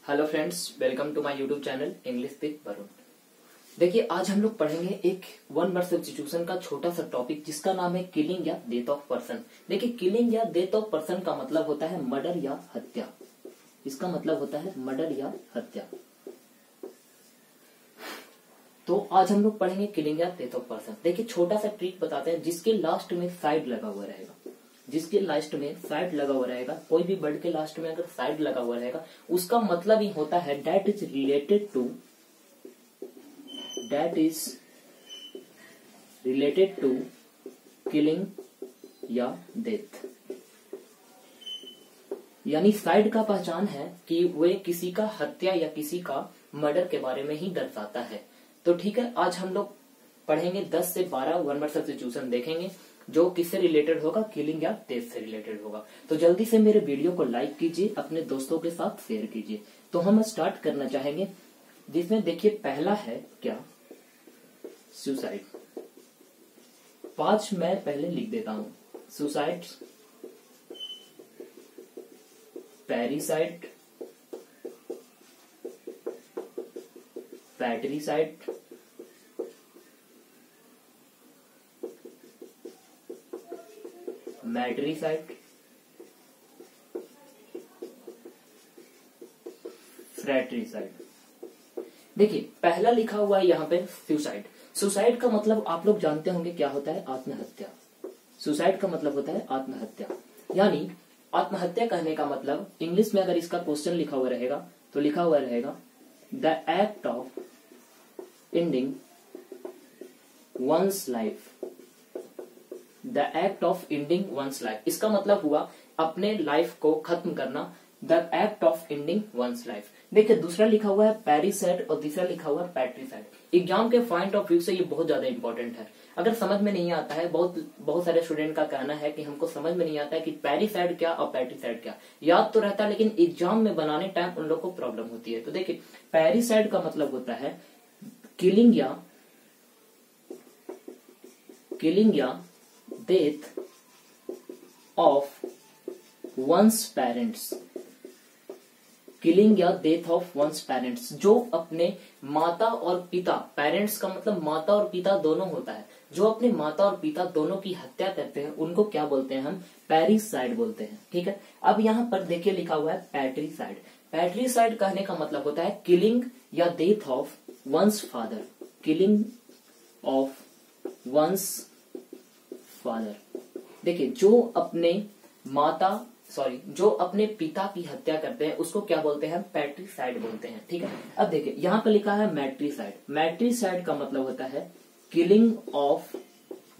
Hello friends, welcome to my YouTube channel English with Varun. देखिए, आज हम लोग पढ़ेंगे एक वन वर्ड सब्स्टिट्यूशन का छोटा सा टॉपिक जिसका नाम है किलिंग या डेथ ऑफ पर्सन। देखिए, किलिंग या डेथ ऑफ पर्सन का मतलब होता है मर्डर या हत्या। इसका मतलब होता है मर्डर या हत्या। तो आज हम लोग पढ़ेंगे किलिंग या डेथ ऑफ पर्सन। देखिए, छोटा सा ट्रिक बताते हैं जिसके लास्ट में साइड लगा हुआ रहेगा। जिसके लास्ट में साइड लगा हुआ रहेगा, कोई भी वर्ड के लास्ट में अगर साइड लगा हुआ रहेगा, उसका मतलब ही होता है that is related to killing या डेथ। यानी साइड का पहचान है कि वे किसी का हत्या या किसी का मर्डर के बारे में ही दर्शाता है। तो ठीक है, आज हम लोग पढ़ेंगे 10 से 12 वन वर्ड सब्स्टिट्यूशन देखेंगे जो किससे रिलेटेड होगा, किलिंग या डेथ से रिलेटेड होगा। तो जल्दी से मेरे वीडियो को लाइक कीजिए, अपने दोस्तों के साथ शेयर कीजिए। तो हम स्टार्ट करना चाहेंगे, जिसमें देखिए पहला है क्या, सुसाइड। 5 मैं पहले लिख देता हूं। सुसाइड, पैरिसाइड, पैट्रिसाइड, मैट्रिसाइड, फ्रैट्रिसाइड। देखिए, पहला लिखा हुआ है यहाँ पे सुसाइड। सुसाइड का मतलब आप लोग जानते होंगे क्या होता है, आत्महत्या। सुसाइड का मतलब होता है आत्महत्या। यानी आत्महत्या कहने का मतलब इंग्लिश में अगर इसका क्वेश्चन लिखा हुआ रहेगा तो लिखा हुआ रहेगा the act of ending one's life. The act of ending one's life, इसका मतलब हुआ अपने लाइफ को खत्म करना। The act of ending one's life. देखिए, दूसरा लिखा हुआ है पैरिसाइड और तीसरा लिखा हुआ है पैट्रिसाइड। एग्जाम के पॉइंट ऑफ व्यू से ये बहुत ज्यादा इंपॉर्टेंट है। अगर समझ में नहीं आता है, बहुत सारे स्टूडेंट का कहना है कि हमको समझ में नहीं आता है कि पैरिसाइड क्या और पैट्रिसाइड क्या। याद तो रहता है लेकिन एग्जाम में बनाने टाइम उन लोग को प्रॉब्लम होती है। तो देखिए, पैरिसाइड का मतलब होता है किलिंग या death of one's parents. Killing या डेथ ऑफ वंस पेरेंट्स, जो अपने माता और पिता, पेरेंट्स का मतलब माता और पिता दोनों होता है, जो अपने माता और पिता दोनों की हत्या करते हैं उनको क्या बोलते हैं, हम पैरिसाइड बोलते हैं। ठीक है, अब यहाँ पर देखिए लिखा हुआ है पैट्रिसाइड। पैट्रिसाइड कहने का मतलब होता है किलिंग या death of once father. Killing of once father. देखिए, जो अपने पिता की हत्या करते हैं उसको क्या बोलते हैं, पैट्रिसाइड बोलते हैं। ठीक है, अब देखिए यहाँ पर लिखा है मैट्रिसाइड। मैट्रिसाइड का मतलब होता है किलिंग ऑफ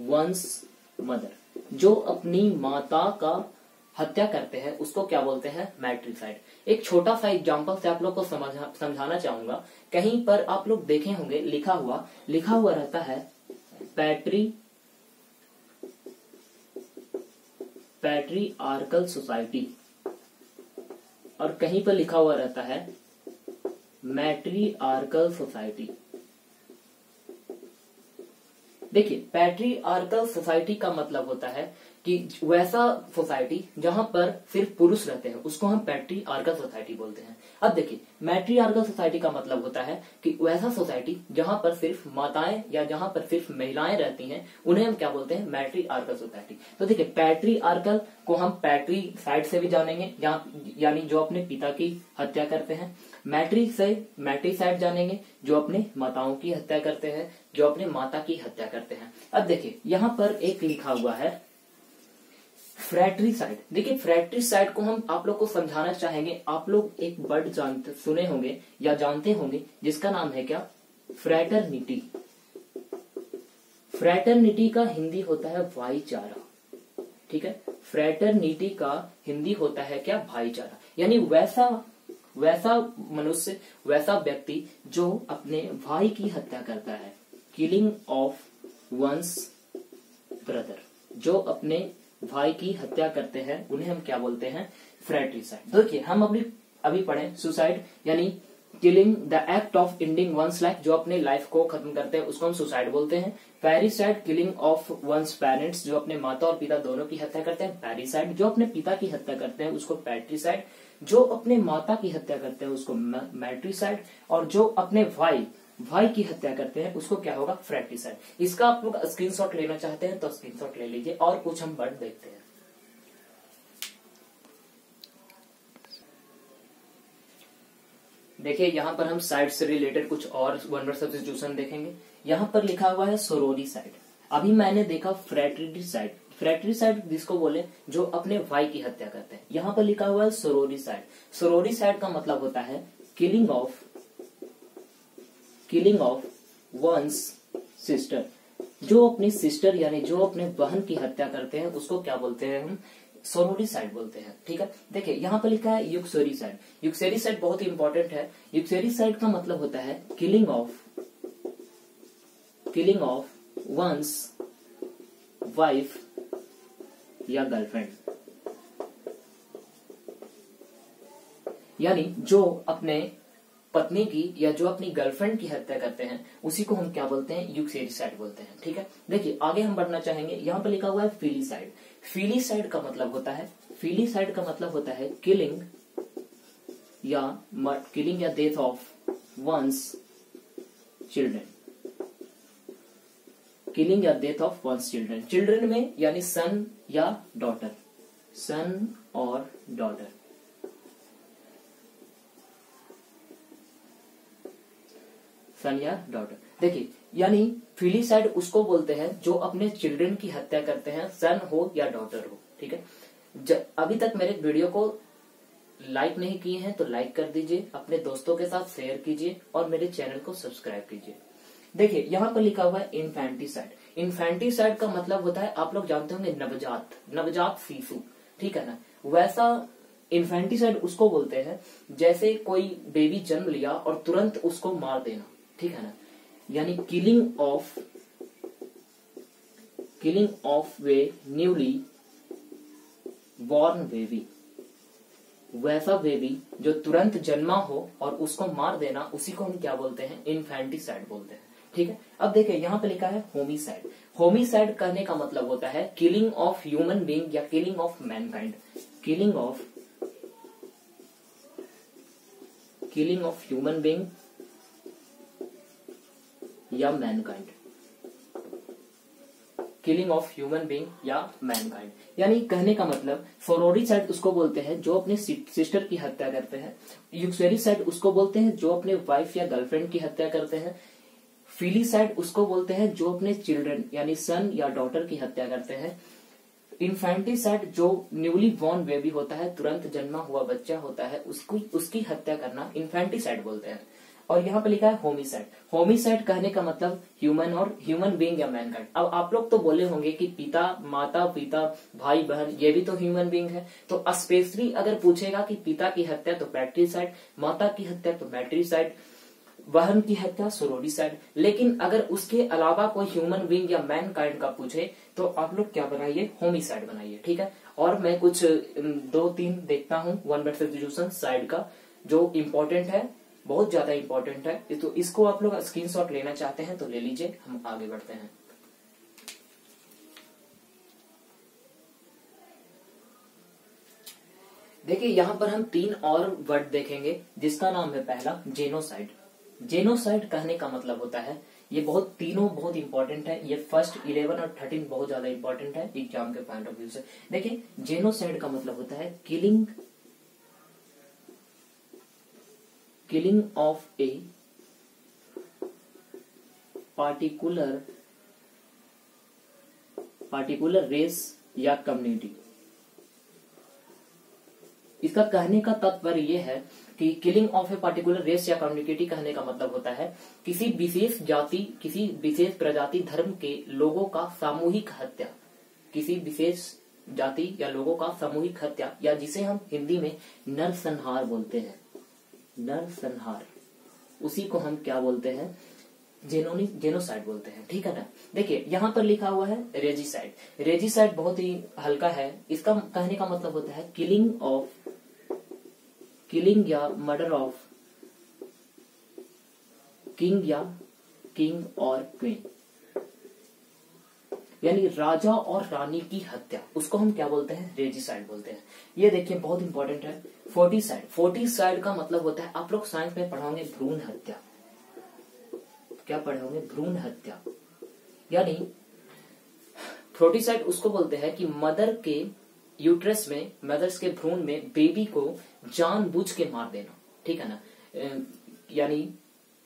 वंस मदर। जो अपनी माता का हत्या करते हैं उसको क्या बोलते हैं, मैट्रिसाइड। एक छोटा सा एग्जांपल से आप लोग को समझाना चाहूंगा। कहीं पर आप लोग देखे होंगे लिखा हुआ रहता है पैट्रियार्कल सोसाइटी, और कहीं पर लिखा हुआ रहता है मैट्रियार्कल सोसाइटी। देखिए, पैट्रियार्कल सोसाइटी का मतलब होता है कि वैसा सोसाइटी जहां पर सिर्फ पुरुष रहते हैं उसको हम पैट्रियार्कल सोसाइटी बोलते हैं। अब देखिए, मैट्रियार्कल सोसाइटी का मतलब होता है कि वैसा सोसाइटी जहां पर सिर्फ माताएं या जहां पर सिर्फ महिलाएं रहती हैं उन्हें हम क्या बोलते हैं, मैट्रियार्कल सोसाइटी। तो देखिए, पैट्रियार्कल को हम पैट्रिसाइड से भी जानेंगे, यानी जो अपने पिता की हत्या करते हैं। मैट्रिसाइड जानेंगे जो अपने माताओं की हत्या करते हैं, जो अपने माता की हत्या करते हैं। अब देखिए, यहाँ पर एक लिखा हुआ है फ्रैट्रिसाइड। देखिए, फ्रैट्रिसाइड को हम आप लोग को समझाना चाहेंगे। आप लोग एक वर्ड सुने होंगे या जानते होंगे जिसका नाम है क्या, फ्रैटर्निटी। फ्रैटर्निटी का हिंदी होता है भाईचारा। ठीक है, फ्रैटर्निटी का हिंदी होता है क्या, भाईचारा। यानी वैसा मनुष्य, वैसा व्यक्ति जो अपने भाई की हत्या करता है। किलिंग ऑफ वंस ब्रदर, जो अपने भाई की हत्या करते हैं उन्हें हम क्या बोलते हैं, फ्रैट्रिसाइड। देखिए, हम अभी पढ़े सुसाइड यानी killing the act of ending one's life, जो अपने लाइफ को खत्म करते हैं उसको हम सुसाइड बोलते हैं। पैरिसाइड किलिंग ऑफ वंस पेरेंट्स, जो अपने माता और पिता दोनों की हत्या करते हैं पैरिसाइड। जो अपने पिता की हत्या करते हैं उसको पैट्रिसाइड। जो अपने माता की हत्या करते हैं उसको मैट्रिसाइड। और जो अपने भाई की हत्या करते हैं उसको क्या होगा, फ्रैट्रिसाइड। इसका आप लोग स्क्रीनशॉट लेना चाहते हैं तो स्क्रीनशॉट ले लीजिए। और कुछ हम वर्ड देखते हैं। देखिए यहाँ पर हम साइड से रिलेटेड कुछ और वन वर्ड सब्स्टिट्यूशन देखेंगे। यहाँ पर लिखा हुआ है सोरोरिसाइड। अभी मैंने देखा फ्रैट्रिसाइड। फ्रैट्रिसाइड जिसको बोले जो अपने भाई की हत्या करते हैं। यहाँ पर लिखा हुआ है सोरोरिसाइड। सोरोरिसाइड का मतलब होता है किलिंग ऑफ वंस सिस्टर। जो अपनी सिस्टर यानी जो अपने बहन की हत्या करते हैं उसको क्या बोलते हैं हम, सोरोरिसाइड बोलते हैं। ठीक है, देखिए यहाँ पर लिखा है यूक्सोरिसाइड। यूक्सोरिसाइड बहुत ही इंपॉर्टेंट है। यूक्सोरिसाइड का मतलब होता है किलिंग ऑफ वंस वाइफ या गर्लफ्रेंड, यानी जो अपने पत्नी की या जो अपनी गर्लफ्रेंड की हत्या करते हैं उसी को हम क्या बोलते हैं, यूक्सोरिसाइड बोलते हैं। ठीक है, देखिए आगे हम बढ़ना चाहेंगे। यहाँ पर लिखा हुआ है फिलीसाइड। फिलीसाइड का मतलब होता है किलिंग या death of one's children. Killing या death of one's children, children में यानी सन या डॉटर, सन और डॉटर। सन या डॉटर, देखिए यानी फिलीसाइड उसको बोलते हैं जो अपने चिल्ड्रन की हत्या करते हैं, सन हो या डॉटर हो। ठीक है, अभी तक मेरे वीडियो को लाइक नहीं किए हैं तो लाइक कर दीजिए, अपने दोस्तों के साथ शेयर कीजिए और मेरे चैनल को सब्सक्राइब कीजिए। देखिए यहाँ पर लिखा हुआ है इन्फेंटिसाइड। इन्फेंटिसाइड का मतलब होता है, आप लोग जानते होंगे नवजात शिशु, ठीक है ना। वैसा इन्फेंटिसाइड उसको बोलते हैं जैसे कोई बेबी जन्म लिया और तुरंत उसको मार देना, ठीक है ना, यानी killing of way newly born baby. वैसा बेबी जो तुरंत जन्मा हो और उसको मार देना, उसी को हम क्या बोलते हैं, इन्फेंटिसाइड बोलते हैं। ठीक है, अब देखिए यहाँ पे लिखा है होमिसाइड। होमिसाइड करने का मतलब होता है किलिंग ऑफ ह्यूमन बीइंग या killing of mankind. Killing of human being या mankind. Killing of human being या मैनकाइंड, यानी कहने का मतलब सोरोरिसाइड उसको बोलते हैं जो अपने सिस्टर की हत्या करते हैं। यूक्सोरिसाइड उसको बोलते हैं जो अपने वाइफ या गर्लफ्रेंड की हत्या करते हैं। फिलीसाइड उसको बोलते हैं जो अपने चिल्ड्रन यानी सन या डॉटर की हत्या करते हैं। इन्फेंटिसाइड जो न्यूली बॉर्न बेबी होता है, तुरंत जन्मा हुआ बच्चा होता है, उसकी हत्या करना इन्फेंटिसाइड बोलते हैं। और यहाँ पे लिखा है होमिसाइड। होमिसाइड कहने का मतलब ह्यूमन बीइंग या मैनकाइंड। अब आप लोग तो बोले होंगे कि माता पिता भाई बहन ये भी तो ह्यूमन बीइंग है, तो स्पेशली अगर पूछेगा कि पिता की हत्या तो पैट्रिसाइड, माता की हत्या तो मैट्रिसाइड, बहन की हत्या सोरोरिसाइड। लेकिन अगर उसके अलावा कोई ह्यूमन बीइंग या मैनकाइंड का पूछे तो आप लोग क्या बनाइए, होमिसाइड बनाइए। ठीक है, और मैं कुछ 2-3 देखता हूँ वन वर्ड सब्स्टिट्यूशन साइड का जो इम्पोर्टेंट है, बहुत ज्यादा इंपॉर्टेंट है। तो इसको आप लोग स्क्रीनशॉट लेना चाहते हैं तो ले लीजिए, हम आगे बढ़ते हैं। देखिए यहाँ पर हम 3 और वर्ड देखेंगे जिसका नाम है पहला जेनोसाइड। जेनोसाइड कहने का मतलब होता है, ये तीनों बहुत इंपॉर्टेंट है। ये फर्स्ट 11 और 13 बहुत ज्यादा इंपॉर्टेंट है एग्जाम के पॉइंट ऑफ व्यू से। देखिए जेनोसाइड का मतलब होता है killing of a particular race या कम्युनिटी। इसका कहने का तात्पर्य यह है कि killing of a particular race या कम्युनिटी कहने का मतलब होता है किसी विशेष जाति, किसी विशेष प्रजाति धर्म के लोगों का सामूहिक हत्या। किसी विशेष जाति या लोगों का सामूहिक हत्या, या जिसे हम हिंदी में नरसंहार बोलते हैं, नरसंहार, उसी को हम क्या बोलते हैं, जेनोसाइड बोलते हैं। ठीक है ना। देखिए यहाँ पर लिखा हुआ है रेजिसाइड। रेजिसाइड बहुत ही हल्का है। इसका कहने का मतलब होता है किलिंग या मर्डर ऑफ किंग और क्वीन, यानी राजा और रानी की हत्या, उसको हम क्या बोलते हैं? रेजिसाइड बोलते हैं। ये देखिए बहुत इंपॉर्टेंट है। फोर्टिसाइड, फोर्टिसाइड का मतलब होता है, आप लोग साइंस में पढ़ोगे भ्रूण हत्या। क्या पढ़ोगे? भ्रूण हत्या। यानी फोर्टिसाइड उसको बोलते हैं कि मदर के यूट्रस में, मदर्स के भ्रूण में बेबी को जानबूझ के मार देना, ठीक है ना। यानी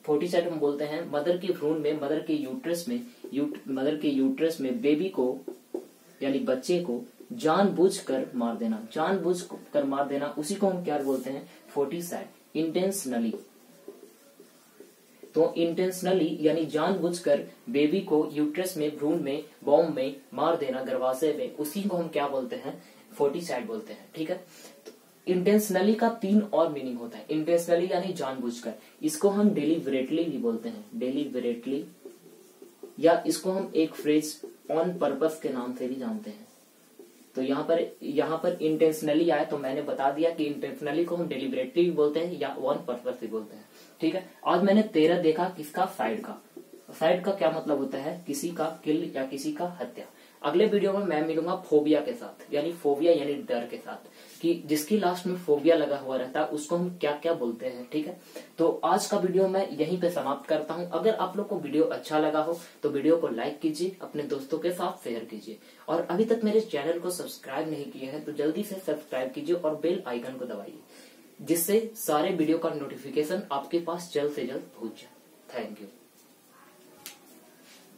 फोर्टिसाइड हम बोलते हैं मदर के भ्रूण में, मदर के यूट्रस में बेबी को, यानी बच्चे को जानबूझकर मार देना, जानबूझकर मार देना, उसी को हम क्या बोलते हैं? फोर्टिसाइड। इंटेंशनली, तो इंटेंशनली यानी जानबूझकर बेबी को यूट्रस में, भ्रूण में, बॉम्ब में मार देना, गर्भाशय में, उसी को हम क्या बोलते हैं? फोर्टिसाइड बोलते हैं, ठीक है। इंटेंशनली का 3 और मीनिंग होता है। इंटेंशनली यानी जानबूझकर, इसको हम डेलिबरेटली भी बोलते हैं, डेलिबरेटली, या इसको हम एक फ्रेज ऑन पर्पस के नाम से भी जानते हैं। तो यहाँ पर इंटेंशनली आया तो मैंने बता दिया कि इंटेंशनली को हम डेलिबरेटली भी बोलते हैं या ऑन पर्पस भी बोलते हैं, ठीक है। आज मैंने 13 देखा किसका? साइड का। साइड का क्या मतलब होता है? किसी का किल या किसी का हत्या। अगले वीडियो में मैं मिलूंगा फोबिया के साथ, यानी फोबिया यानी डर के साथ, कि जिसकी लास्ट में फोबिया लगा हुआ रहता है उसको हम क्या क्या बोलते हैं, ठीक है। तो आज का वीडियो मैं यहीं पे समाप्त करता हूं। अगर आप लोग को वीडियो अच्छा लगा हो तो वीडियो को लाइक कीजिए, अपने दोस्तों के साथ शेयर कीजिए, और अभी तक मेरे चैनल को सब्सक्राइब नहीं किए हैं तो जल्दी से सब्सक्राइब कीजिए और बेल आइकन को दबाइए, जिससे सारे वीडियो का नोटिफिकेशन आपके पास जल्द से जल्द पहुंच जाए। Thank you.